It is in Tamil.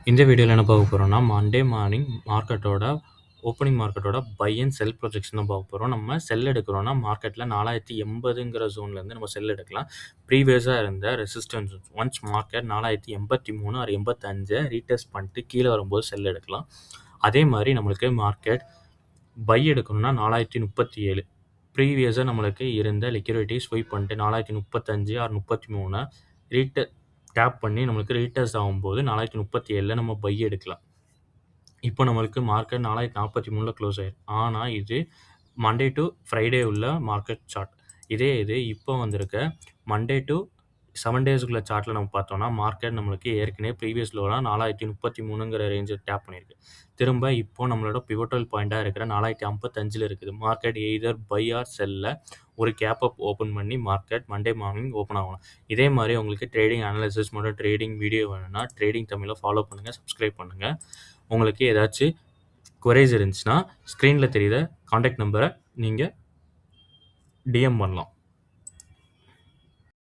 இந்த வீடியோல என்ன பார்க்க போறோம்னா, மண்டே மார்னிங் மார்க்கெட்டோட ஓப்பனிங் மார்க்கெட்டோட பை அண்ட் செல் ப்ரொஜெக்ஷன் தான் பார்க்க போறோம். நம்ம செல் எடுக்கிறோம்னா, மார்க்கெட்ல 4080ங்கிற ஜோன்லேருந்து நம்ம செல் எடுக்கலாம். ப்ரீவியஸா இருந்த resistance once market 4083 or 85 retest பண்ணிட்டு கீழ வரும்போது செல் எடுக்கலாம். அதே மாரி நம்மளுக்கு மார்க்கெட் பை எடுக்கணும்னா 4037 ப்ரீவியஸா நம்மளுக்கு இருந்த லிக்விடிட்டி ஸ்வைப் பண்ணிட்டு 4035 ஆர் 33 டேப் பண்ணி நம்மளுக்கு ரீடெஸ்ட் ஆகும்போது 4037ல நம்ம பை எடுக்கலாம். இப்போ நம்மளுக்கு மார்க்கெட் 4043ல க்ளோஸ் ஆயிருக்கு. ஆனா இது மண்டே டு ஃப்ரைடே உள்ள மார்க்கெட் சார்ட். இதே இது இப்போ வந்திருக்க மண்டே டு 7 டேஸ்க்குள்ள சார்ட்ல நம்ம பார்த்தோம்னா, மார்க்கெட் நம்மளுக்கு ஏற்கனவே ப்ரீவியஸ் லோலாம் 4033ங்கிற ரேஞ்ச டேப் பண்ணியிருக்கு. திரும்ப இப்போ நம்மளோட பிவோட்டல் பாயிண்ட்டா இருக்கிற 4055ல இருக்குது. மார்க்கெட் எய்தர் பை ஆர் செல்ல ஒரு கேப் அப் ஓப்பன் பண்ணி மார்க்கெட் மண்டே மார்னிங் ஓப்பன் ஆகலாம். இதே மாரி உங்களுக்கு ட்ரேடிங் அனாலிசிஸ் மற்றும் ட்ரேடிங் வீடியோ வேணும்னா, ட்ரேடிங் தமிழ ஃபாலோ பண்ணுங்க, சப்ஸ்கிரைப் பண்ணுங்க. உங்களுக்கு ஏதாச்சும் குவரீஸ் இருந்துச்சுன்னா, ஸ்க்ரீன்ல தெரியிற கான்டாக்ட் நம்பர நீங்க டிஎம் பண்ணலாம்.